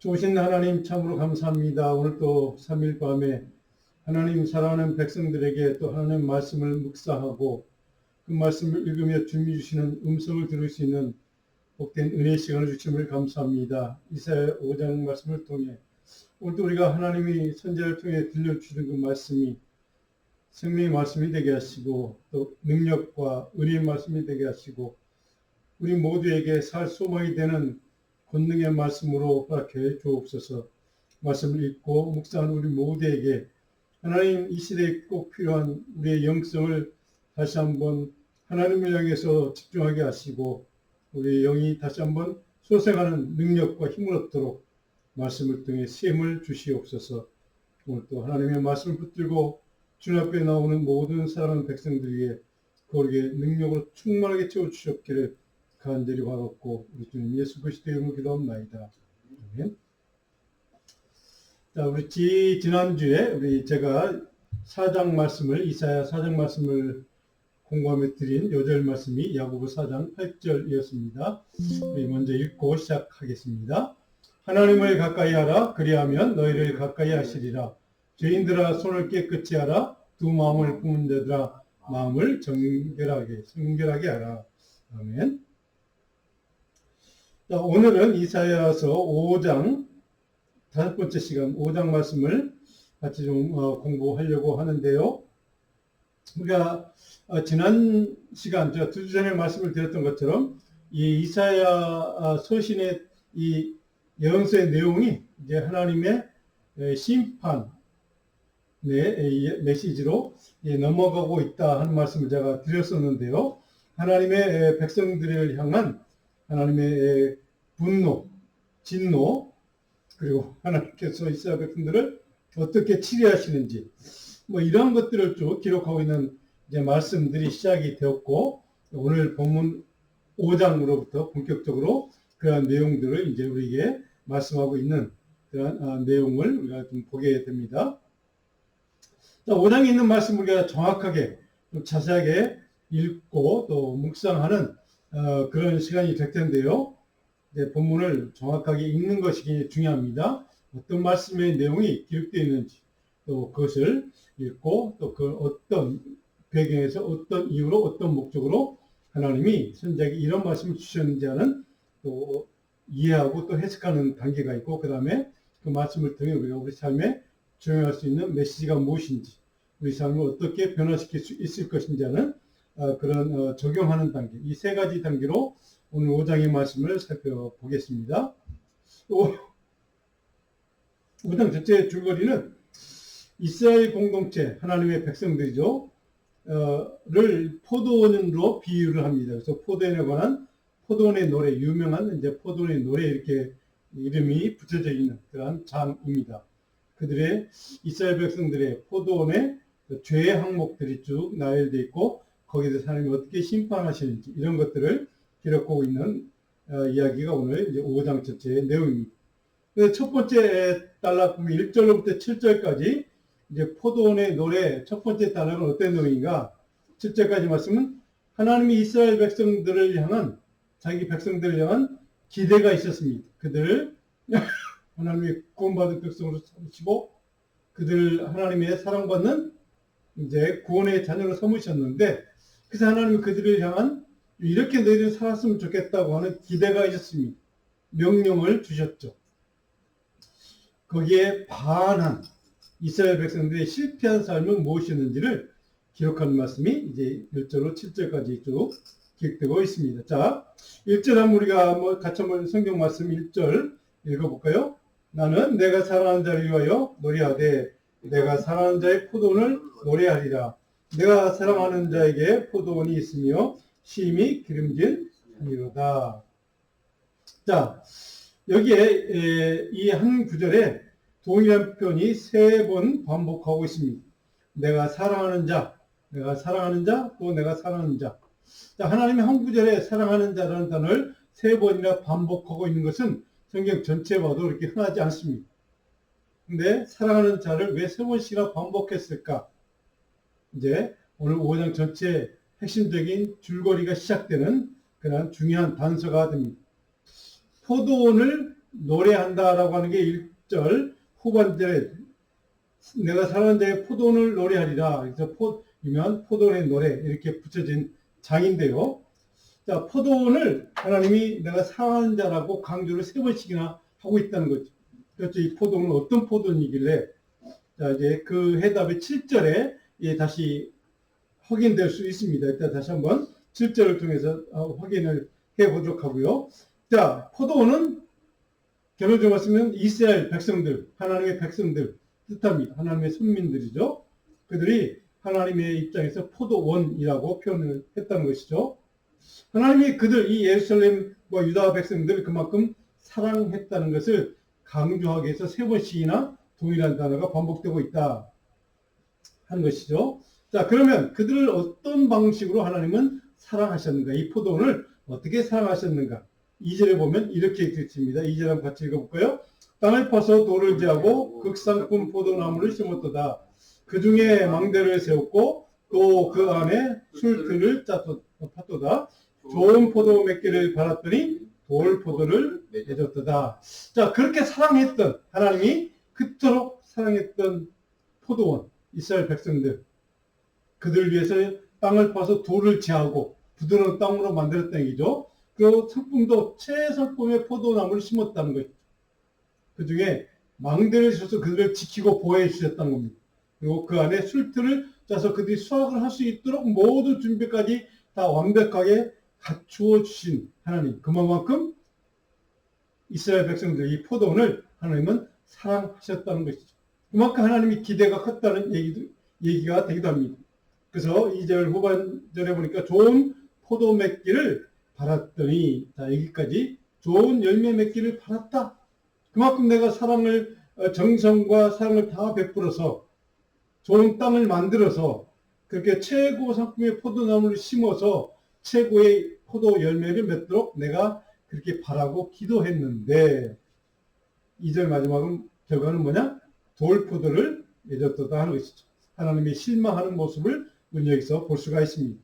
좋으신 하나님 참으로 감사합니다. 오늘 또 3일 밤에 하나님 사랑하는 백성들에게 또 하나님 말씀을 묵상하고 그 말씀을 읽으며 주님 주시는 음성을 들을 수 있는 복된 은혜의 시간을 주심을 감사합니다. 이사야 5장 말씀을 통해 오늘도 우리가 하나님이 선지자를 통해 들려주시는 그 말씀이 생명의 말씀이 되게 하시고 또 능력과 은혜의 말씀이 되게 하시고 우리 모두에게 살 소망이 되는 권능의 말씀으로 허락해 주옵소서. 말씀을 읽고 묵상하는 우리 모두에게 하나님 이 시대에 꼭 필요한 우리의 영성을 다시 한번 하나님을 향해서 집중하게 하시고 우리의 영이 다시 한번 소생하는 능력과 힘을 얻도록 말씀을 통해 셈을 주시옵소서. 오늘 또 하나님의 말씀을 붙들고 주님 앞에 나오는 모든 사랑하는 백성들 위해 거기에 능력으로 충만하게 채워주셨기를 간절히 바랐고 우리 주님 예수 그리스도의 이름으로 기도합나이다. 아멘. 자, 우리 지난주에 제가 4장 말씀을 이사야 4장 말씀을 공부하며 드린 요절 말씀이 야고보 4장 8절이었습니다. 우리 먼저 읽고 시작하겠습니다. 하나님을 가까이 하라. 그리하면 너희를 가까이 하시리라. 죄인들아 손을 깨끗이 하라. 두 마음을 품은 자들아 마음을 정결하게 하라. 아멘. 자, 오늘은 이사야서 5장 5번째 시간 5장 말씀을 같이 좀 공부하려고 하는데요. 우리가 지난 시간 제가 2주 전에 말씀을 드렸던 것처럼 이 이사야 서신의 이 예언서의 내용이 이제 하나님의 심판의 메시지로 넘어가고 있다 하는 말씀을 제가 드렸었는데요. 하나님의 백성들을 향한 하나님의 분노, 진노, 그리고 하나님께서 이스라엘 백성들을 어떻게 치료하시는지, 이런 것들을 쭉 기록하고 있는 이제 말씀들이 시작이 되었고, 오늘 본문 5장으로부터 본격적으로 그러한 내용들을 이제 우리에게 말씀하고 있는 그러한 내용을 우리가 좀 보게 됩니다. 자, 5장에 있는 말씀을 우리가 정확하게, 좀 자세하게 읽고 또 묵상하는 그런 시간이 될 텐데요. 이제 본문을 정확하게 읽는 것이 중요합니다. 어떤 말씀의 내용이 기록되어 있는지, 또 그것을 읽고 또 그 어떤 배경에서 어떤 이유로 어떤 목적으로 하나님이 선지자에게 이런 말씀을 주셨는지 하는 또 이해하고 또 해석하는 단계가 있고, 그 다음에 그 말씀을 통해 우리가 우리 삶에 적용할 수 있는 메시지가 무엇인지, 우리 삶을 어떻게 변화시킬 수 있을 것인지 하는 그런 적용하는 단계, 이 세 가지 단계로 오늘 5장의 말씀을 살펴보겠습니다. 5장 전체의 줄거리는 이스라엘 공동체, 하나님의 백성들이죠, 를 포도원으로 비유를 합니다. 그래서 포도원에 관한 포도원의 노래, 유명한 이제 포도원의 노래 이렇게 이름이 붙여져 있는 그러한 장입니다. 그들의 이스라엘 백성들의 포도원의 죄의 항목들이 쭉 나열되어 있고, 거기에 대해서 하나님이 어떻게 심판하시는지 이런 것들을 기록하고 있는 이야기가 오늘 이제 5장 전체의 내용입니다. 첫 번째 단락 보면 1절로부터 7절까지 이제 포도원의 노래 첫 번째 단락은 어떤 내용인가? 7절까지 말씀은 하나님이 이스라엘 백성들을 향한, 자기 백성들을 향한 기대가 있었습니다. 그들을 하나님의 구원받은 백성으로 삼으시고 그들 하나님의 사랑받는 이제 구원의 자녀로 삼으셨는데, 그래서 하나님이 그들을 향한 이렇게 너희들 살았으면 좋겠다고 하는 기대가 있었습니다. 명령을 주셨죠. 거기에 반한 이스라엘 백성들의 실패한 삶은 무엇이었는지를 기록하는 말씀이 이제 1절로 7절까지 쭉 기록되고 있습니다. 자, 1절 한번 우리가 같이 한번 성경 말씀 1절 읽어볼까요? 나는 내가 사랑하는 자를 위하여 노래하되 내가 사랑하는 자의 포도원을 노래하리라. 내가 사랑하는 자에게 포도원이 있으며 심히 기름진 산이로다. 자, 여기에 이 한 구절에 동일한 표현이 3번 반복하고 있습니다. 내가 사랑하는 자, 내가 사랑하는 자, 또 내가 사랑하는 자. 자, 하나님의 한 구절에 사랑하는 자라는 단어를 3번이나 반복하고 있는 것은 성경 전체에 봐도 그렇게 흔하지 않습니다. 근데 사랑하는 자를 왜 3번씩이나 반복했을까? 이제 오늘 5장 전체 핵심적인 줄거리가 시작되는 그런 중요한 단서가 됩니다. 포도원을 노래한다라고 하는 게 1절 후반절에 내가 사랑하는 자의 포도원을 노래하리라. 그래서 유명한 포도원의 노래 이렇게 붙여진 장인데요. 자, 포도원을 하나님이 내가 사랑하는 자라고 강조를 3번씩이나 하고 있다는 거죠. 그렇죠. 이 포도원은 어떤 포도원이길래, 자, 이제 그 해답이 7절에 다시 확인될 수 있습니다. 일단 다시 한번 7절을 통해서 확인을 해 보도록 하고요. 자, 포도원은 결론적으로 말씀은 이스라엘 백성들, 하나님의 백성들 뜻합니다. 하나님의 선민들이죠. 그들이 하나님의 입장에서 포도원이라고 표현을 했다는 것이죠. 하나님이 그들, 이 예루살렘과 유다 백성들을 그만큼 사랑했다는 것을 강조하기 위해서 3번씩이나 동일한 단어가 반복되고 있다 하는 것이죠. 자, 그러면 그들을 어떤 방식으로 하나님은 사랑하셨는가? 이 포도원을 어떻게 사랑하셨는가? 2절에 보면 이렇게 되어 2절 한번 같이 읽어볼까요? 땅을 파서 돌을 제하고 극상품 포도나무를 심었도다. 그 중에 망대를 세웠고 또 그 안에 술틀을 팠도다. 좋은 포도 몇 개를 팔았더니 돌 포도를 맺었도다. 자, 그렇게 사랑했던 하나님이 그토록 사랑했던 포도원 이스라엘 백성들, 그들을 위해서 땅을 파서 돌을 제하고 부드러운 땅으로 만들었다는 얘기죠. 그 상품도 최상품의 포도나무를 심었다는 거죠. 그 중에 망대를 쳐서 그들을 지키고 보호해 주셨다는 겁니다. 그리고 그 안에 술틀을 짜서 그들이 수확을 할 수 있도록 모든 준비까지 다 완벽하게 갖추어 주신 하나님. 그만큼 이스라엘 백성들 이 포도원을 하나님은 사랑하셨다는 것이죠. 그만큼 하나님이 기대가 컸다는 얘기가 되기도 합니다. 그래서 2절 후반절에 보니까 좋은 포도 맺기를 바랐더니, 자, 여기까지 좋은 열매 맺기를 바랐다. 그만큼 내가 사랑을, 정성과 사랑을 다 베풀어서 좋은 땅을 만들어서 그렇게 최고 상품의 포도나무를 심어서 최고의 포도 열매를 맺도록 내가 그렇게 바라고 기도했는데, 2절 마지막은 결과는 뭐냐? 돌포도를 맺었다 하는 것이죠. 하나님이 실망하는 모습을 우리 여기서 볼 수가 있습니다.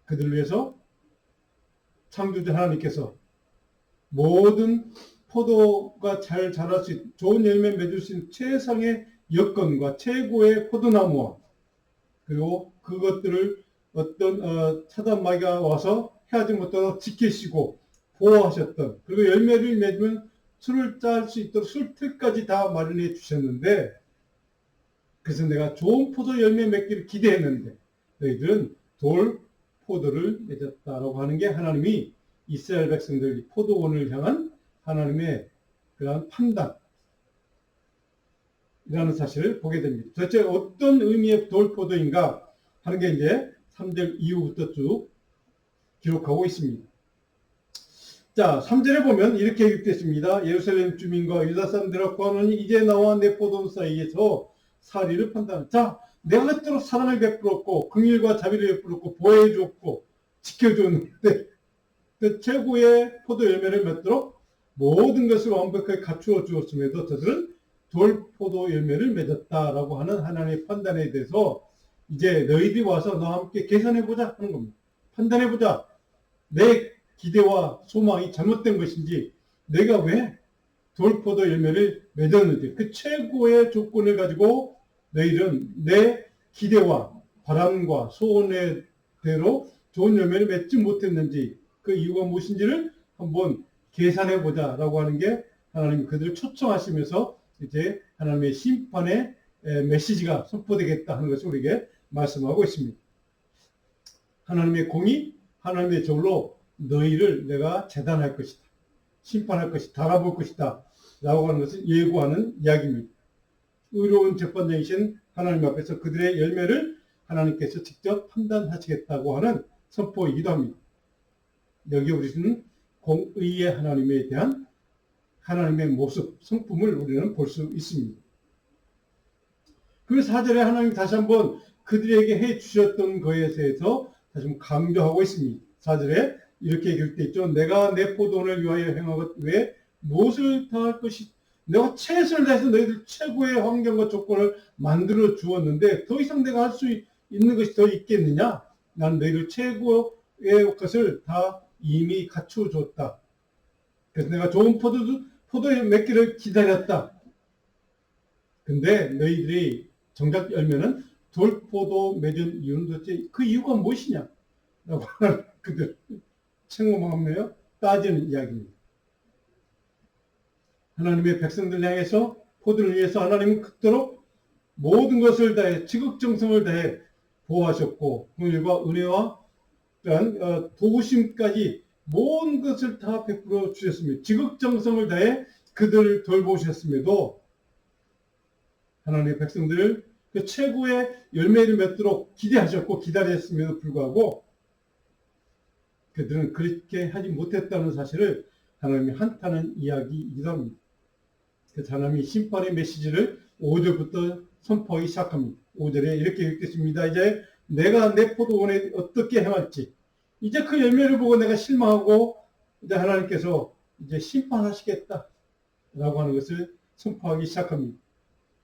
그들을 위해서 창조주 하나님께서 모든 포도가 잘 자랄 수 있는 좋은 열매 맺을 수 있는 최상의 여건과 최고의 포도나무와 그리고 그것들을 어떤 사단마귀가 와서 해하지 못하도록 지키시고 보호하셨던, 그리고 열매를 맺으면 술을 짤 수 있도록 술틀까지 다 마련해 주셨는데, 그래서 내가 좋은 포도 열매 맺기를 기대했는데 너희들은 돌 포도를 맺었다라고 하는 게 하나님이 이스라엘 백성들 포도원을 향한 하나님의 그러한 판단이라는 사실을 보게 됩니다. 도대체 어떤 의미의 돌포도인가 하는 게 이제 3절 이후부터 쭉 기록하고 있습니다. 자, 3절에 보면 이렇게 기록됐습니다. 예루살렘 주민과 유다 사람들과 고하노니 이제 나와 내 포도원 사이에서 사리를 판단. 자, 내가 그토록 사랑을 베풀었고 긍휼과 자비를 베풀었고 보호해 줬고 지켜줬는데 그 최고의 포도 열매를 맺도록 모든 것을 완벽하게 갖추어 주었음에도 저들은 돌포도 열매를 맺었다라고 하는 하나님의 판단에 대해서 이제 너희들이 와서 너와 함께 계산해보자 하는 겁니다. 판단해보자. 내 기대와 소망이 잘못된 것인지, 내가 왜 돌포도 열매를 맺었는지, 그 최고의 조건을 가지고 너희들은 내 기대와 바람과 소원대로 좋은 열매를 맺지 못했는지, 그 이유가 무엇인지를 한번 계산해보자 라고 하는 게 하나님 그들을 초청하시면서 이제 하나님의 심판의 메시지가 선포되겠다 하는 것을 우리에게 말씀하고 있습니다. 하나님의 공의, 하나님의 저울로 너희를 내가 재단할 것이다. 심판할 것이다. 달아볼 것이다. 라고 하는 것을 예고하는 이야기입니다. 의로운 재판장이신 하나님 앞에서 그들의 열매를 하나님께서 직접 판단하시겠다고 하는 선포이기도 합니다. 여기 우리는 공의의 하나님에 대한 하나님의 모습, 성품을 우리는 볼 수 있습니다. 그 4절에 하나님 다시 한번 그들에게 해 주셨던 것에 대해서 다시 한번 강조하고 있습니다. 4절에 이렇게 기록되어 있죠. 내가 내 포도원을 위하여 행하기 위해 무엇을 더할 것이, 내가 최선을 다해서 너희들 최고의 환경과 조건을 만들어 주었는데 더 이상 내가 할 수 있는 것이 더 있겠느냐? 난 너희들 최고의 것을 다 이미 갖추어 줬다. 그래서 내가 좋은 포도의 맺기를 기다렸다. 근데 너희들이 정작 열매는 돌포도 맺은 이유는 도대체 그 이유가 무엇이냐? 라고 하는 그들 책망하며 따지는 이야기입니다. 하나님의 백성들 향해서 포도를 위해서 하나님은 그토록 모든 것을 다해 지극정성을 다해 보호하셨고 긍휼과 은혜와 또한 도우심까지 모든 것을 다 베풀어 주셨습니다. 지극정성을 다해 그들을 돌보셨음에도 하나님의 백성들을 그 최고의 열매를 맺도록 기대하셨고 기다렸음에도 불구하고 그들은 그렇게 하지 못했다는 사실을 하나님이 한탄한 이야기이기도 합니다. 그래서 하나님이 심판의 메시지를 5절부터 선포하기 시작합니다. 5절에 이렇게 읽겠습니다. 이제 내가 내 포도원에 어떻게 행할지 이제 그 열매를 보고 내가 실망하고 이제 하나님께서 이제 심판하시겠다 라고 하는 것을 선포하기 시작합니다.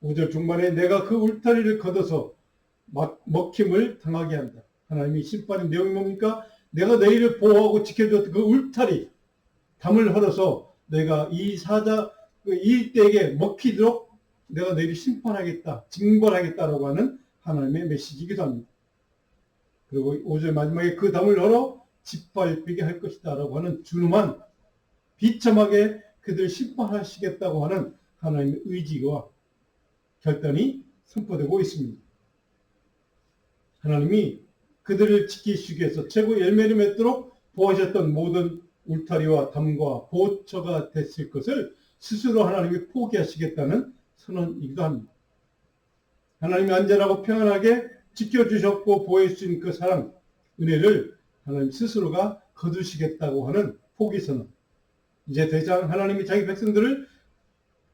5절 중반에 내가 그 울타리를 걷어서 먹힘을 당하게 한다. 하나님이 심판의 내용이 뭡니까? 내가 너희를 보호하고 지켜줬던 그 울타리 담을 헐어서 내가 이 일대에게 먹히도록 내가 너희를 심판하겠다, 징벌하겠다라고 하는 하나님의 메시지이기도 합니다. 그리고 5절 마지막에 그 담을 헐어 짓밟히게 할 것이다 라고 하는 준엄한 비참하게 그들을 심판하시겠다고 하는 하나님의 의지와 결단이 선포되고 있습니다. 하나님이 그들을 지키시기 위해서 최고의 열매를 맺도록 보호하셨던 모든 울타리와 담과 보호처가 됐을 것을 스스로 하나님이 포기하시겠다는 선언이기도 합니다. 하나님이 안전하고 평안하게 지켜주셨고 보호해 주신 그 사랑, 은혜를 하나님 스스로가 거두시겠다고 하는 포기 선언. 이제 더 이상 하나님이 자기 백성들을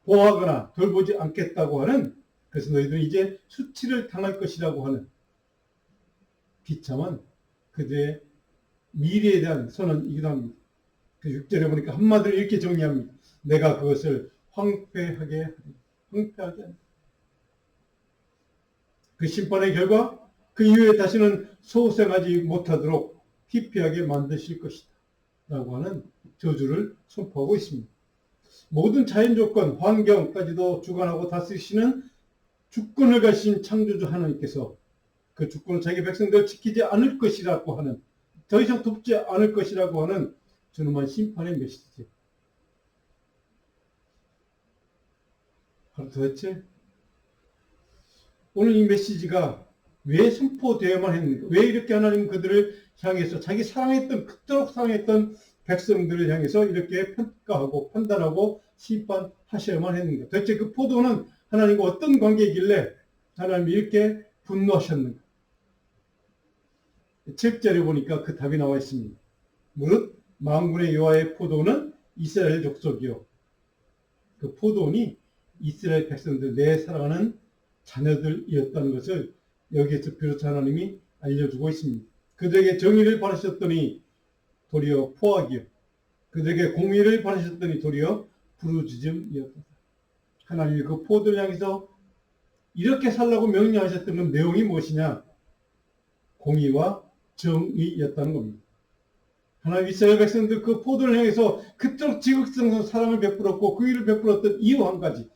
보호하거나 돌보지 않겠다고 하는, 그래서 너희들은 이제 수치를 당할 것이라고 하는 비참한 그들의 미래에 대한 선언이기도 합니다. 그 6절에 보니까 한마디로 이렇게 정리합니다. 내가 그것을 황폐하게 한다. 그 심판의 결과 그 이후에 다시는 소생하지 못하도록 피폐하게 만드실 것이다 라고 하는 저주를 선포하고 있습니다. 모든 자연 조건, 환경까지도 주관하고 다스리시는 주권을 가신 창조주 하나님께서 그 주권을 자기 백성들을 지키지 않을 것이라고 하는, 더 이상 돕지 않을 것이라고 하는 준엄한 심판의 메시지. 그럼 도대체 오늘 이 메시지가 왜 선포되어야만 했는가? 왜 이렇게 하나님은 그들을 향해서 자기 사랑했던, 그토록 사랑했던 백성들을 향해서 이렇게 평가하고 판단하고 심판하셔야만 했는가? 도대체 그 포도는 하나님과 어떤 관계이길래 하나님이 이렇게 분노하셨는가? 7절에 보니까 그 답이 나와 있습니다. 무릇 만군의 여호와의 포도는 이스라엘 족속이요. 그 포도원이 이스라엘 백성들, 내 사랑하는 자녀들이었다는 것을 여기에서 비로소 하나님이 알려주고 있습니다. 그들에게 정의를 바라셨더니 도리어 포악이요. 그들에게 공의를 바라셨더니 도리어 부르짖음이었다. 하나님이 그 포도를 향해서 이렇게 살라고 명령하셨던 그 내용이 무엇이냐? 공의와 정의였다는 겁니다. 하나님 이스라엘 백성들 그 포도를 향해서 그토록 지극정성 사랑을 베풀었고 그 일을 베풀었던 이유 한 가지,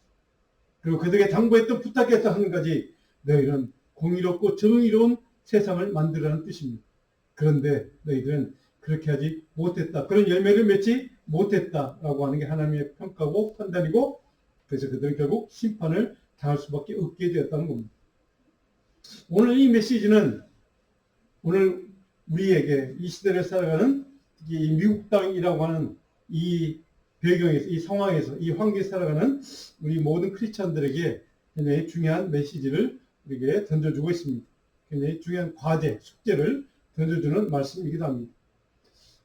그리고 그들에게 당부했던 부탁했던 한 가지, 너희는 공의롭고 정의로운 세상을 만들라는 뜻입니다. 그런데 너희들은 그렇게 하지 못했다. 그런 열매를 맺지 못했다라고 하는 게 하나님의 평가고 판단이고, 그래서 그들은 결국 심판을 당할 수밖에 없게 되었다는 겁니다. 오늘 이 메시지는 오늘 우리에게 이 시대를 살아가는 이 미국 땅이라고 하는 이 배경에서, 이 상황에서, 이 환경에 살아가는 우리 모든 크리스찬들에게 굉장히 중요한 메시지를 우리에게 던져주고 있습니다. 굉장히 중요한 과제, 숙제를 던져주는 말씀이기도 합니다.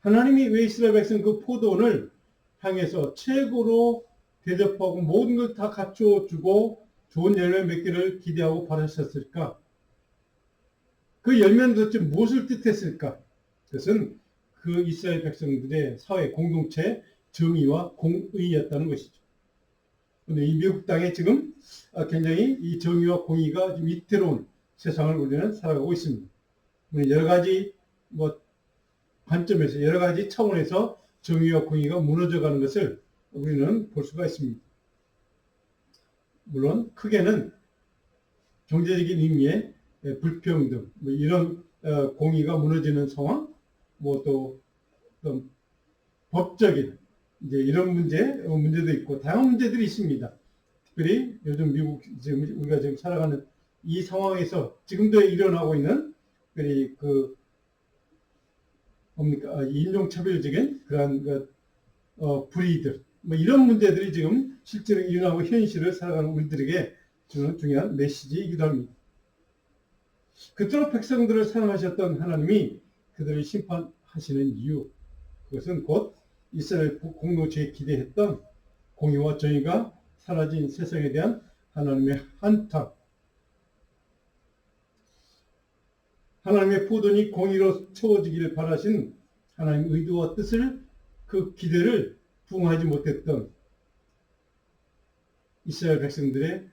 하나님이 왜 이스라엘 백성 그 포도원을 향해서 최고로 대접하고 모든 걸 다 갖춰주고 좋은 열매 맺기를 기대하고 바라셨을까? 그 열매는 도대체 무엇을 뜻했을까? 그것은 그 이스라엘 백성들의 사회 공동체 정의와 공의였다는 것이죠. 그런데 이 미국 땅에 지금 굉장히 이 정의와 공의가 좀 위태로운 세상을 우리는 살아가고 있습니다. 여러 가지 관점에서, 여러 가지 차원에서 정의와 공의가 무너져가는 것을 우리는 볼 수가 있습니다. 물론 크게는 경제적인 의미의 불평등, 뭐 이런 공의가 무너지는 상황, 뭐 또 법적인 이제 이런 문제도 있고 다양한 문제들이 있습니다. 특별히 요즘 미국 지금 우리가 지금 살아가는 이 상황에서 지금도 일어나고 있는 특별히 뭡니까 인종차별적인 그러한 불이익들 뭐 이런 문제들이 지금 실제로 일어나고 현실을 살아가는 우리들에게 주는 중요한 메시지이기도 합니다. 그토록 백성들을 사랑하셨던 하나님이 그들을 심판하시는 이유, 그것은 곧 이스라엘 공동체에 기대했던 공의와 정의가 사라진 세상에 대한 하나님의 한탄, 하나님의 포도니 공의로 채워지기를 바라신 하나님의 의도와 뜻을 그 기대를 부응하지 못했던 이스라엘 백성들의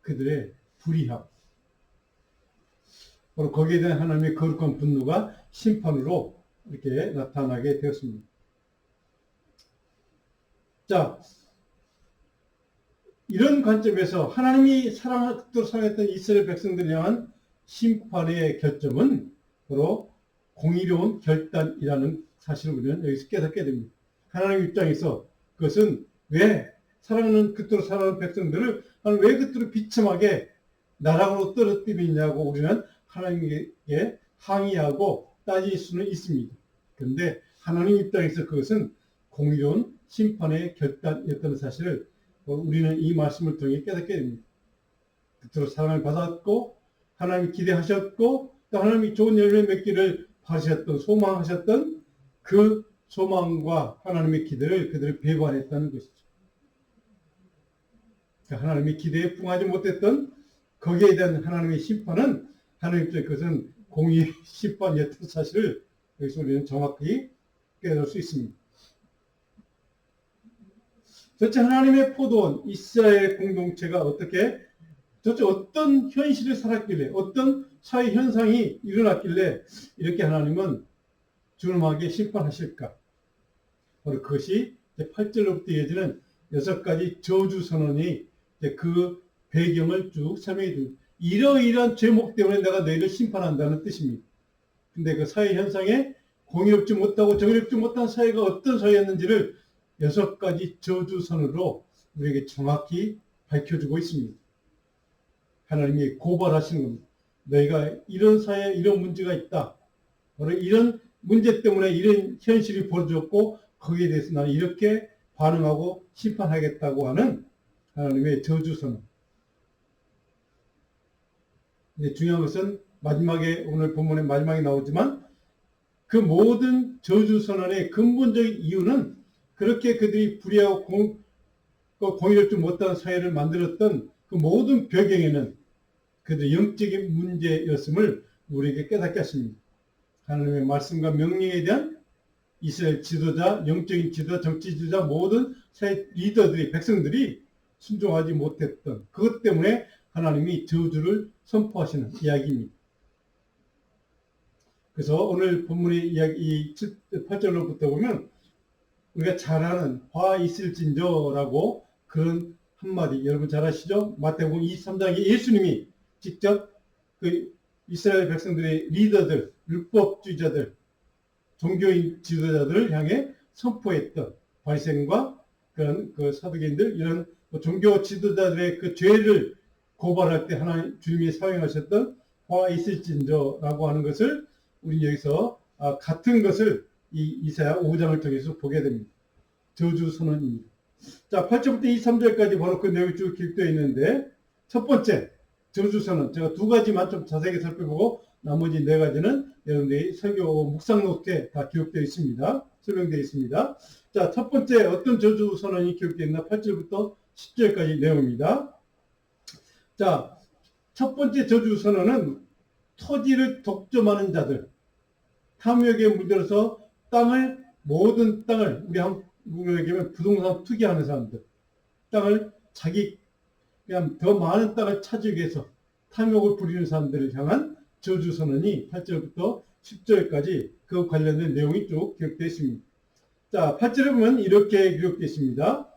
그들의 불의함, 바로 거기에 대한 하나님의 거룩한 분노가 심판으로 이렇게 나타나게 되었습니다. 자, 이런 관점에서 하나님이 사랑했던 이스라엘 백성들을 향한 심판의 결정은 바로 공의로운 결단이라는 사실을 우리는 여기서 깨닫게 됩니다. 하나님 입장에서 그것은 왜 그토록 사랑하는 백성들을 왜 그토록 비참하게 나락으로 떨어뜨리냐고 우리는 하나님에게 항의하고 따질 수는 있습니다. 그런데 하나님 입장에서 그것은 공의로운 심판의 결단이었다는 사실을 우리는 이 말씀을 통해 깨닫게 됩니다. 그토록 사랑을 받았고 하나님이 기대하셨고 또 하나님이 좋은 열매 맺기를 바라셨던 소망하셨던 그 소망과 하나님의 기대를 그들을 배반했다는 것이죠. 하나님의 기대에 부응하지 못했던 거기에 대한 하나님의 심판은 하나님 입장에 그것은 공의의 심판이었던 사실을 여기서 우리는 정확히 깨달을 수 있습니다. 도대체 하나님의 포도원 이스라엘 공동체가 도대체 어떤 현실을 살았길래 어떤 사회 현상이 일어났길래 이렇게 하나님은 준엄하게 심판하실까? 바로 그것이 8절로부터 이어지는 6가지 저주 선언이 그 배경을 쭉 설명해 줍니다. 이러이러한 죄목 때문에 내가 너희를 심판한다는 뜻입니다. 근데 그 사회 현상에 공의롭지 못하고 정의롭지 못한 사회가 어떤 사회였는지를 6가지 저주선으로 우리에게 정확히 밝혀주고 있습니다. 하나님이 고발하시는 겁니다. 너희가 이런 사회에 이런 문제가 있다. 바로 이런 문제 때문에 이런 현실이 벌어졌고 거기에 대해서 나는 이렇게 반응하고 심판하겠다고 하는 하나님의 저주선. 근데 중요한 것은 마지막에 오늘 본문의 마지막에 나오지만 그 모든 저주선언의 근본적인 이유는 그렇게 그들이 불의하고 공의롭지 못한 사회를 만들었던 그 모든 배경에는 그들의 영적인 문제였음을 우리에게 깨닫게 하십니다. 하나님의 말씀과 명령에 대한 이스라엘 지도자, 영적인 지도자, 정치 지도자 모든 사회 리더들이 백성들이 순종하지 못했던 그것 때문에 하나님이 저주를 선포하시는 이야기입니다. 그래서 오늘 본문의 이야기 8절로부터 보면 우리가 잘 아는 화 있을진저라고 그런 한마디 여러분 잘 아시죠? 마태복음 23장에 예수님이 직접 그 이스라엘 백성들의 리더들, 율법주의자들, 종교인 지도자들을 향해 선포했던 바리새인과 그런 그 사두개인들 이런 종교 지도자들의 그 죄를 고발할 때 하나님 주님이 사용하셨던 화 있을진저라고 하는 것을 우리 여기서 같은 것을 이 이사야 5장을 통해서 보게 됩니다. 저주 선언입니다. 자, 8절부터 23절까지 바로 그 내용이 쭉 기록되어 있는데 첫 번째 저주 선언 제가 2가지만 좀 자세하게 살펴보고 나머지 4가지는 여러분들이 설교 묵상 노트에 다 기록되어 있습니다. 설명되어 있습니다. 자, 첫 번째 어떤 저주 선언이 기록되어 있나 8절부터 10절까지 내용입니다. 자, 첫 번째 저주 선언은 토지를 독점하는 자들, 탐욕에 물들어서 모든 땅을 우리 한국으로 얘기하면 부동산 투기하는 사람들, 땅을 그냥 더 많은 땅을 차지하기 위해서 탐욕을 부리는 사람들을 향한 저주 선언이 8절부터 10절까지 그 관련된 내용이 쭉 기록되어 있습니다. 자, 8절에 보면 이렇게 기록되어 있습니다.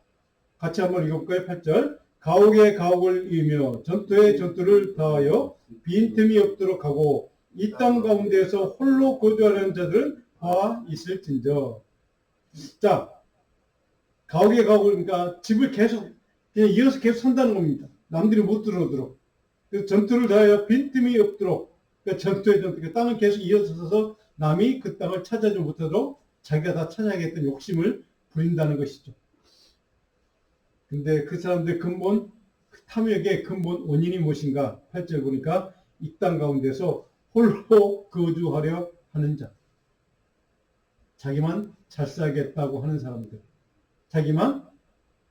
같이 한번 읽어볼까요? 8절. 가옥에 가옥을 이으며 전투에 전투를 다하여 빈틈이 없도록 하고 이 땅 가운데에서 홀로 거주하려는 자들은 다 있을진저. 자, 가옥에 가옥을, 그러니까 집을 계속 그냥 이어서 계속 산다는 겁니다. 남들이 못 들어오도록. 그래서 전투를 다하여 빈틈이 없도록, 그러니까 전투에 전투, 그 땅을 계속 이어서 서서 남이 그 땅을 차지하지 못하도록 자기가 다 차지하겠다는 욕심을 부린다는 것이죠. 근데 그 사람들의 근본, 그 탐욕의 근본 원인이 무엇인가? 8절 보니까 이 땅 가운데서 홀로 거주하려 하는 자. 자기만 잘 살겠다고 하는 사람들. 자기만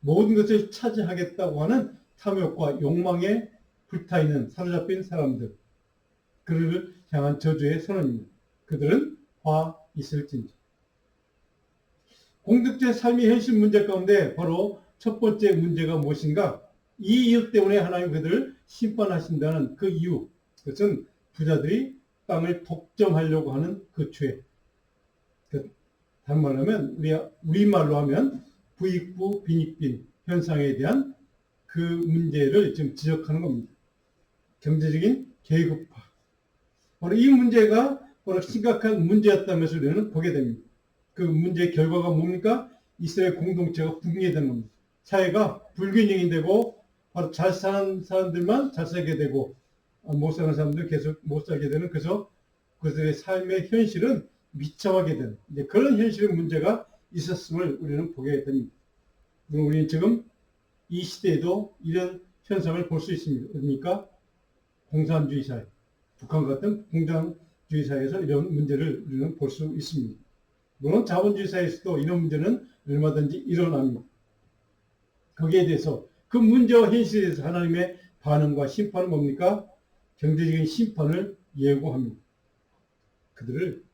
모든 것을 차지하겠다고 하는 탐욕과 욕망에 불타있는 사로잡힌 사람들. 그들을 향한 저주의 선언입니다. 그들은 화 있을진저. 공덕주의 삶의 현실 문제 가운데 바로 첫 번째 문제가 무엇인가? 이 이유 때문에 하나님 그들을 심판하신다는 그 이유. 그것은 부자들이 땅을 독점하려고 하는 그 죄. 다른 말로 하면 우리말로 하면 부익부 빈익빈 현상에 대한 그 문제를 지금 지적하는 겁니다. 경제적인 계급화. 바로 이 문제가 바로 심각한 문제였다면서 우리는 보게 됩니다. 그 문제의 결과가 뭡니까? 이스라엘 공동체가 붕괴되는 겁니다. 사회가 불균형이 되고 바로 잘 사는 사람들만 잘 살게 되고 못 사는 사람들 계속 못 살게 되는, 그래서 그들의 삶의 현실은 미쳐가게 되는 그런 현실의 문제가 있었음을 우리는 보게 됩니다. 우리는 지금 이 시대에도 이런 현상을 볼 수 있습니다. 그러니까 공산주의 사회, 북한 같은 공산주의 사회에서 이런 문제를 우리는 볼 수 있습니다. 물론 자본주의 사회에서도 이런 문제는 얼마든지 일어납니다. 거기에 대해서 그 문제와 현실에 대해서 하나님의 반응과 심판은 뭡니까? 경제적인 심판을 예고합니다. 그들을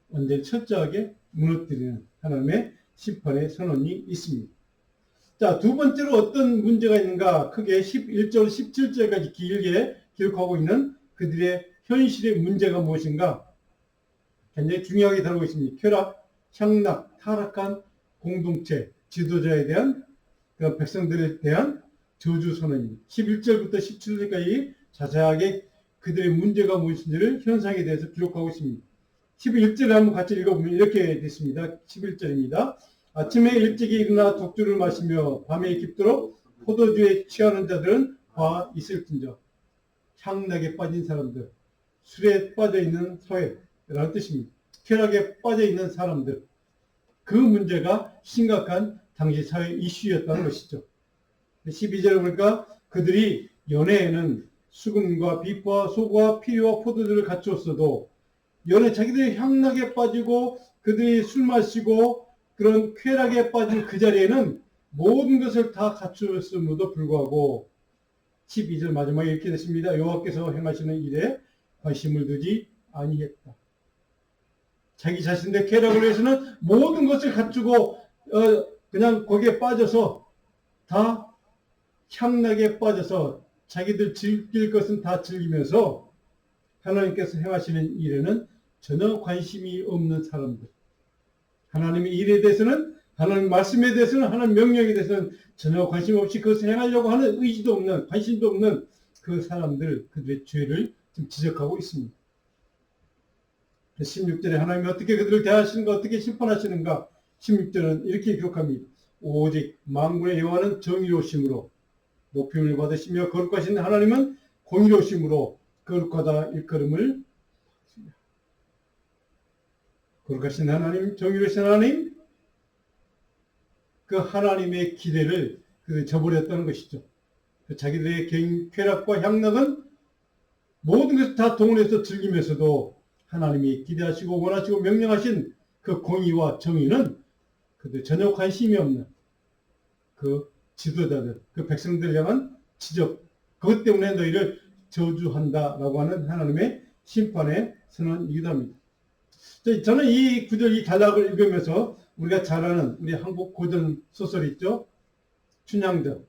완전히 철저하게 무너뜨리는 하나님의 심판의 선언이 있습니다. 자, 두 번째로 어떤 문제가 있는가? 크게 11절, 17절까지 길게 기록하고 있는 그들의 현실의 문제가 무엇인가? 굉장히 중요하게 다루고 있습니다. 쾌락, 향락, 타락한 공동체, 지도자에 대한, 그 백성들에 대한 저주 선언입니다. 11절부터 17절까지 자세하게 그들의 문제가 무엇인지를 현상에 대해서 기록하고 있습니다. 11절을 한번 같이 읽어보면 이렇게 됐습니다. 11절입니다. 아침에 일찍이 일어나 독주를 마시며 밤에 깊도록 포도주에 취하는 자들은 화 있을진저. 향락에 빠진 사람들, 술에 빠져있는 사회라는 뜻입니다. 쾌락에 빠져있는 사람들. 그 문제가 심각한 당시 사회 이슈였다는 것이죠. 12절에 보니까 그들이 연애에는 수금과 비포와 소고와 피리와 포도주를 갖추었어도 자기들이 향락에 빠지고 그들이 술 마시고 그런 쾌락에 빠진 그 자리에는 모든 것을 다 갖추었음에도 불구하고 12절 마지막에 이렇게 됐습니다. 여호와께서 행하시는 일에 관심을 두지 아니했다. 자기 자신의 쾌락을 위해서는 모든 것을 갖추고 그냥 거기에 빠져서 다 향락에 빠져서 자기들 즐길 것은 다 즐기면서 하나님께서 행하시는 일에는 전혀 관심이 없는 사람들. 하나님의 일에 대해서는, 하나님 말씀에 대해서는, 하나님 명령에 대해서는 전혀 관심 없이 그것을 행하려고 하는 의지도 없는, 관심도 없는 그 사람들, 그들의 죄를 지금 지적하고 있습니다. 16절에 하나님이 어떻게 그들을 대하시는가, 어떻게 심판하시는가. 16절은 이렇게 기록합니다. 오직 만군의 여호와는 정의로우심으로 높임을 받으시며 거룩하신 하나님은 공의로우심으로 거룩하다 일컬음을 받습니다. 거룩하신 하나님, 정의로우신 하나님, 그 하나님의 기대를 저버렸다는 것이죠. 자기들의 개인 쾌락과 향락은 모든 것을 다 동원해서 즐기면서도 하나님이 기대하시고 원하시고 명령하신 그 공의와 정의는 그들 전혀 관심이 없는 그 지도자들, 그 백성들 향한 지적, 그것 때문에 너희를 저주한다라고 하는 하나님의 심판의 선언이기도 합니다. 저는 이 구절, 이 단락을 읽으면서 우리가 잘 아는 우리 한국 고전 소설 있죠? 춘향전.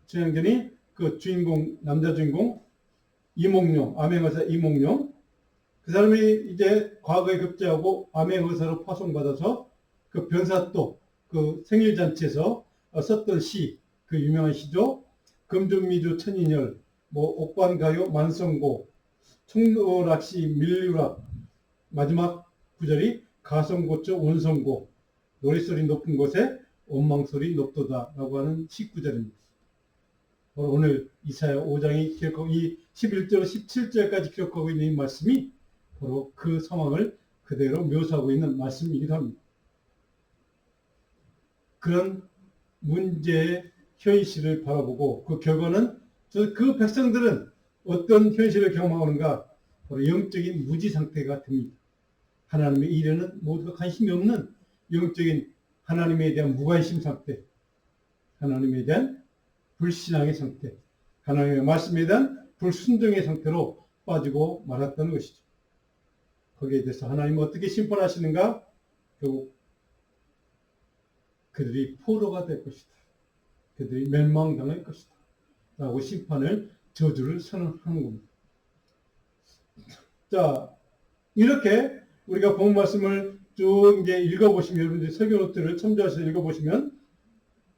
춘향전이 그 주인공, 남자 주인공 이몽룡, 암행어사 이몽룡, 그 사람이 이제 과거에 급제하고 암의 의사로 파송받아서 그 변사또 그 생일잔치에서 썼던 시, 그 유명한 시죠. 금준미주 천인열, 뭐 옥관가요 만성고, 청로락시 밀류락, 마지막 구절이 가성고초 원성고, 노랫소리 높은 곳에 원망소리 높도다라고 하는 시 구절입니다. 오늘 이사야 5장이 기록하고 이 11절, 17절까지 기록하고 있는 이 말씀이 바로 그 상황을 그대로 묘사하고 있는 말씀이기도 합니다. 그런 문제의 현실을 바라보고 그 결과는 그 백성들은 어떤 현실을 경험하는가? 바로 영적인 무지 상태가 됩니다. 하나님의 일에는 모두가 관심이 없는 영적인 하나님에 대한 무관심 상태, 하나님에 대한 불신앙의 상태, 하나님의 말씀에 대한 불순종의 상태로 빠지고 말았다는 것이죠. 거기에 대해서 하나님은 어떻게 심판하시는가? 결국 그들이 포로가 될 것이다. 그들이 멸망당할 것이다. 라고 심판을, 저주를 선언하는 겁니다. 자, 이렇게 우리가 본 말씀을 쭉 이제 읽어보시면, 여러분들이 설교노트를 첨부하셔서 읽어보시면,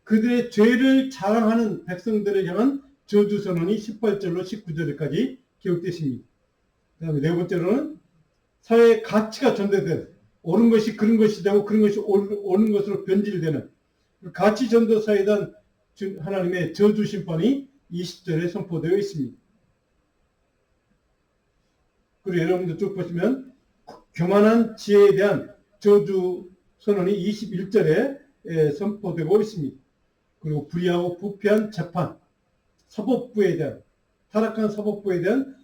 그들의 죄를 자랑하는 백성들을 향한 저주 선언이 18절로 19절까지 기록되십니다. 그 다음에 네 번째로는 사회의 가치가 전도된, 옳은 것이 그런 것이 되고 그런 것이 옳은 것으로 변질되는 가치 전도사에 대한 하나님의 저주 심판이 20절에 선포되어 있습니다. 그리고 여러분들 쭉 보시면 교만한 지혜에 대한 저주 선언이 21절에 선포되고 있습니다. 그리고 불의하고 부패한 재판, 사법부에 대한, 타락한 사법부에 대한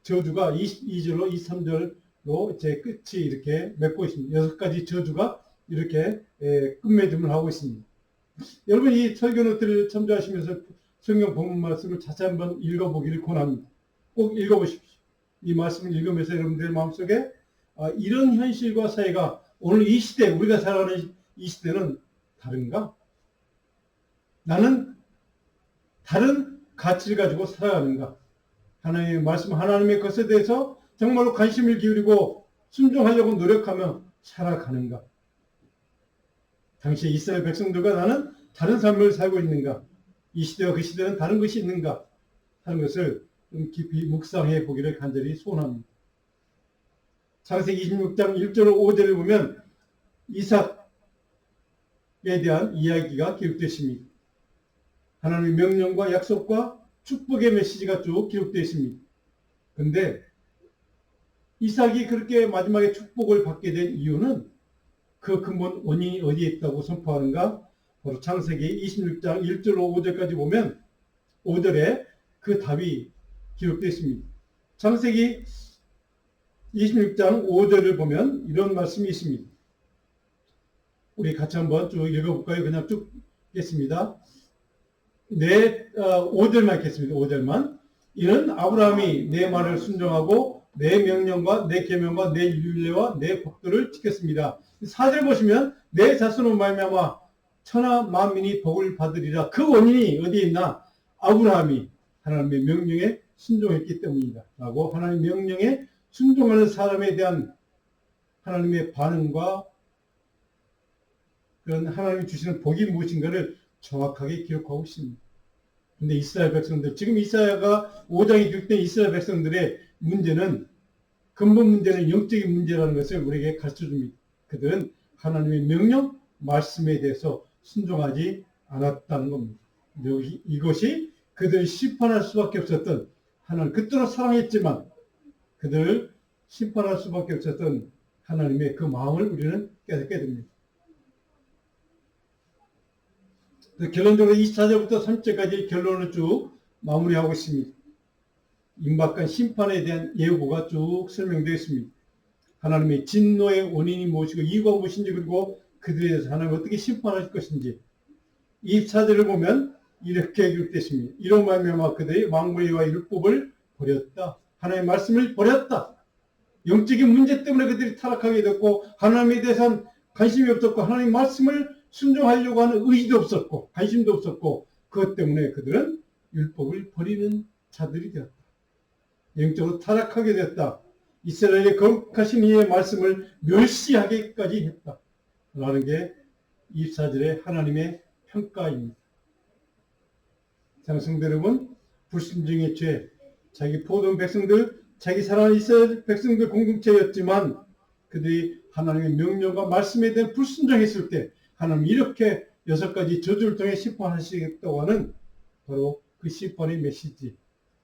저주가 22절로 23절로 제 끝이 이렇게 맺고 있습니다. 6가지 저주가 이렇게 끝맺음을 하고 있습니다. 여러분 이 설교노트를 첨부하시면서 성경 본문 말씀을 다시 한번 읽어보기를 권합니다. 꼭 읽어보십시오. 이 말씀을 읽으면서 여러분들의 마음속에 이런 현실과 사회가 오늘 이 시대, 우리가 살아가는 이 시대는 다른가? 나는 다른 가치를 가지고 살아가는가? 하나님의 말씀, 하나님의 것에 대해서 정말로 관심을 기울이고 순종하려고 노력하며 살아가는가? 당시 이스라엘 백성들과 나는 다른 삶을 살고 있는가? 이 시대와 그 시대는 다른 것이 있는가? 하는 것을 좀 깊이 묵상해 보기를 간절히 소원합니다. 창세기 26장 1절 5절을 보면 이삭에 대한 이야기가 기록되어 있습니다. 하나님의 명령과 약속과 축복의 메시지가 쭉 기록되어 있습니다. 그런데 이삭이 그렇게 마지막에 축복을 받게 된 이유는 그 근본 원인이 어디에 있다고 선포하는가? 바로 창세기 26장 1절 5절까지 보면 5절에 그 답이 기록되어 있습니다. 창세기 26장 5절을 보면 이런 말씀이 있습니다. 우리 같이 한번 쭉 읽어볼까요? 그냥 쭉 읽겠습니다. 5절만 읽겠습니다. 5절만. 이는 아브라함이 내 말을 순종하고 내 명령과 내 계명과 내 율례와 내 법도를 지켰습니다. 4절 보시면 내 자손으로 말미암아 천하 만민이 복을 받으리라. 그 원인이 어디에 있나? 아브라함이 하나님의 명령에 순종했기 때문이다. 라고 하나님의 명령에 순종하는 사람에 대한 하나님의 반응과 그런 하나님이 주시는 복이 무엇인가를 정확하게 기록하고 있습니다. 근데 이스라엘 백성들, 지금 이사야가 5장에 기록된 이스라엘 백성들의 문제는, 근본 문제는 영적인 문제라는 것을 우리에게 가르쳐 줍니다. 그들은 하나님의 명령, 말씀에 대해서 순종하지 않았다는 겁니다. 이것이 그들을 심판할 수밖에 없었던, 하나님, 그토록 사랑했지만 그들을 심판할 수밖에 없었던 하나님의 그 마음을 우리는 깨닫게 됩니다. 결론적으로 24절부터 30절까지 결론을 쭉 마무리하고 있습니다. 임박한 심판에 대한 예고가 쭉 설명되어 있습니다. 하나님의 진노의 원인이 무엇이고 이유가 무엇인지, 그리고 그들에 대해서 하나님이 어떻게 심판하실 것인지 24절을 보면 이렇게 기록되어 있습니다. 이로 말미암아 그들이 망부의와 율법을 버렸다. 하나님의 말씀을 버렸다. 영적인 문제 때문에 그들이 타락하게 됐고 하나님에 대해서는 관심이 없었고 하나님의 말씀을 순종하려고 하는 의지도 없었고 관심도 없었고 그것 때문에 그들은 율법을 버리는 자들이 되었다. 영적으로 타락하게 되었다. 이스라엘의 거룩하신 이의 말씀을 멸시하기까지 했다. 라는 게 24절의 하나님의 평가입니다. 장성대 여러분, 불순종의 죄, 자기 포도원 백성들, 자기 사랑하는 이스라엘 백성들 공동체였지만 그들이 하나님의 명령과 말씀에 대한 불순종했을 때 하나님 이렇게 6가지 저주를 통해 심판하시겠다고 하는 바로 그 심판의 메시지,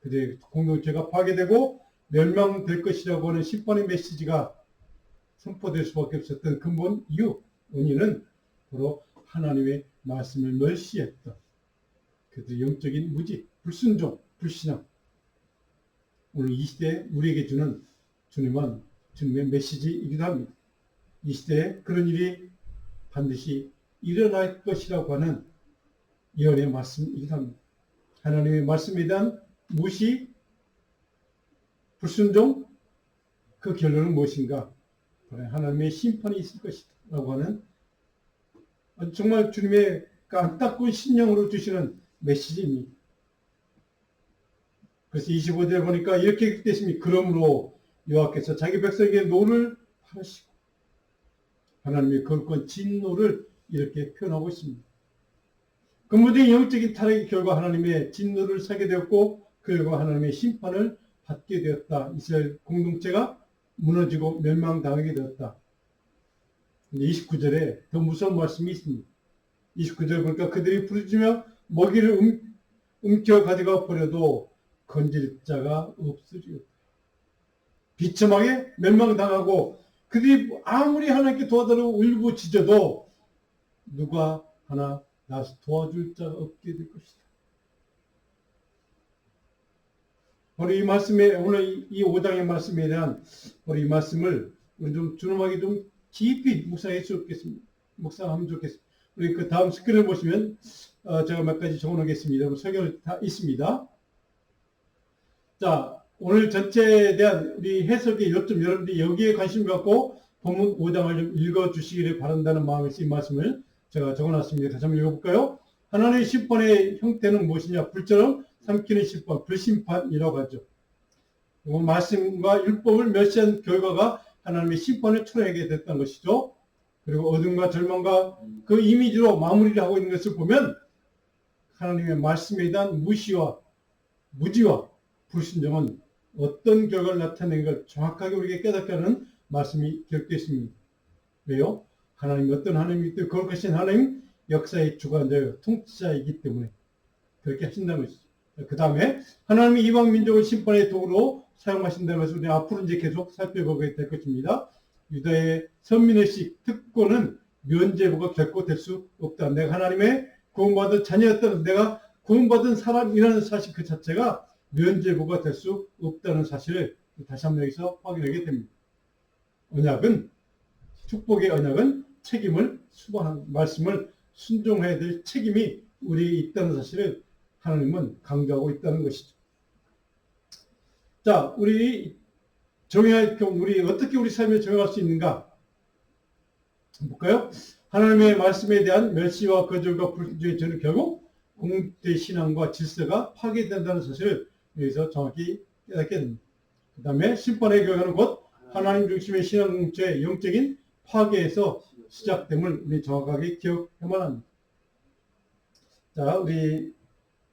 그들의 공동체가 파괴되고 멸망될 것이라고 하는 심판의 메시지가 선포될 수밖에 없었던 근본 이유, 원인은 바로 하나님의 말씀을 멸시했다. 그들의 영적인 무지, 불순종, 불신앙. 오늘 이 시대에 우리에게 주는 주님의 메시지이기도 합니다. 이 시대에 그런 일이 반드시 일어날 것이라고 하는 예언의 말씀이기도 합니다. 하나님의 말씀에 대한 무시, 불순종, 그 결론은 무엇인가? 하나님의 심판이 있을 것이라고 하는 정말 주님의 깜딱군 신령으로 주시는 메시지입니다. 그래서 25절에 보니까 이렇게 기록되십니다. 그러므로 여호와께서 자기 백성에게 노를 하시고 하나님의 거룩한 진노를 이렇게 표현하고 있습니다. 근본적인 영적인 타락의 결과 하나님의 진노를 사게 되었고 그 결과 하나님의 심판을 받게 되었다. 이스라엘 공동체가 무너지고 멸망당하게 되었다. 29절에 더 무서운 말씀이 있습니다. 29절 보니까 그들이 부르짖으며 먹이를 움켜 가져가 버려도 건질 자가 없으리로다. 비참하게 멸망당하고 그들이 아무리 하나님께 도와달라고 울부짖어도 누가 하나 나서 도와줄 자가 없게 될 것이다. 바로 이 말씀에, 오늘 이 5장의 말씀에 대한 바로 이 말씀을 우리 좀 준엄하게 좀 깊이 묵상하면 좋겠습니다. 우리 그 다음 스크린을 보시면 제가 몇 가지 적어놓겠습니다. 설명이 다 있습니다. 자, 오늘 전체에 대한 우리 해석의 요점, 여러분들이 여기에 관심 갖고 본문 5장을 좀 읽어주시기를 바란다는 마음에서 이 말씀을 제가 적어놨습니다. 다시 한번 읽어볼까요? 하나님의 심판의 형태는 무엇이냐? 불처럼 삼키는 심판, 불심판이라고 하죠. 말씀과 율법을 멸시한 결과가 하나님의 심판을 초래하게 됐다는 것이죠. 그리고 어둠과 절망과 그 이미지로 마무리를 하고 있는 것을 보면 하나님의 말씀에 대한 무시와 무지와 불순종은 어떤 결과를 나타내는 걸 정확하게 우리에게 깨닫게 하는 말씀이 기록되어 있습니다. 왜요? 하나님이 어떤 하나님이기 때문에 거룩하신 하나님 역사의 주관자요 통치자이기 때문에 그렇게 하신다는 것이죠. 그 다음에 하나님이 이방 민족을 심판의 도구로 사용하신다는 것을 우리 앞으로 이제 계속 살펴보게 될 것입니다. 유다의 선민의식 특권은 면죄부가 결코 될 수 없다. 내가 하나님의 구원받은 자녀였다는, 내가 구원받은 사람이라는 사실 그 자체가 면죄부가 될 수 없다는 사실을 다시 한번 여기서 확인하게 됩니다. 언약은, 축복의 언약은 책임을 수반하는, 말씀을 순종해야 될 책임이 우리에 있다는 사실을 하나님은 강조하고 있다는 것이죠. 자, 우리 어떻게 우리 삶에 적용할 수 있는가? 볼까요? 하나님의 말씀에 대한 멸시와 거절과 불순종의 죄는 결국 공동체 신앙과 질서가 파괴된다는 사실을 여기서 정확히 깨닫게 됩니다. 그 다음에 심판의 결과는 곧 하나님 중심의 신앙 공동체의 영적인 파괴에서 시작됨을 우리 정확하게 기억해야만 합니다. 자, 우리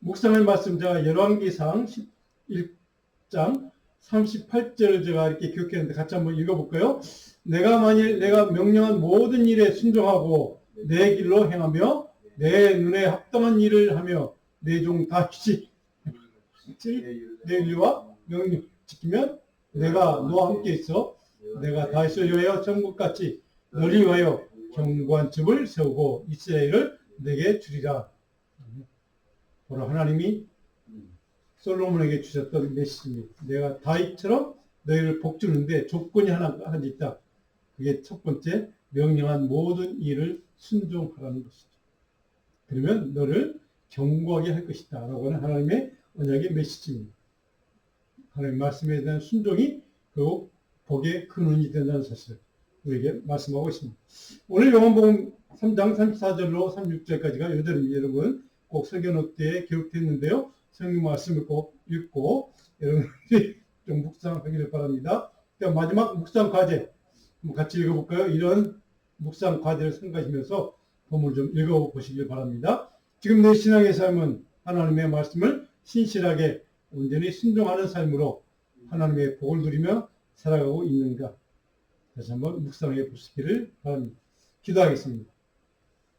묵상할 말씀, 제가 열왕기상 11장 38절을 제가 이렇게 기억했는데 같이 한번 읽어볼까요? 내가 만일 내가 명령한 모든 일에 순종하고 내 길로 행하며 내 눈에 합당한 일을 하며 내 종 다윗이 내 윤리와 명령 지키면 내가 너와 함께 있어 내가 다윗을 위하여 천국같이 너를 위하여 견고한 즙을 세우고 이스라엘을 내게 주리라. 바로 하나님이 솔로몬에게 주셨던 메시지입니다. 내가 다윗처럼 너희를 복주는데 조건이 하나 있다. 그게 첫 번째, 명령한 모든 일을 순종하라는 것이죠. 그러면 너를 견고하게 할 것이다 라고 하는 하나님의 언약의 메시지입니다. 하나님의 말씀에 대한 순종이 결국 복의 근원이 된다는 사실을 우리에게 말씀하고 있습니다. 오늘 요한복음 3장 34절로 36절까지가 요절입니다. 여러분 꼭 설교노트에 기록됐는데요. 성경 말씀을 꼭 읽고 여러분들이 좀 묵상하기를 바랍니다. 마지막 묵상 과제 같이 읽어볼까요? 이런 묵상 과제를 생각하시면서 본문을 좀 읽어보시길 바랍니다. 지금 내 신앙의 삶은 하나님의 말씀을 신실하게 온전히 순종하는 삶으로 하나님의 복을 누리며 살아가고 있는가? 다시 한번 묵상해 보시기를 바랍니다. 기도하겠습니다.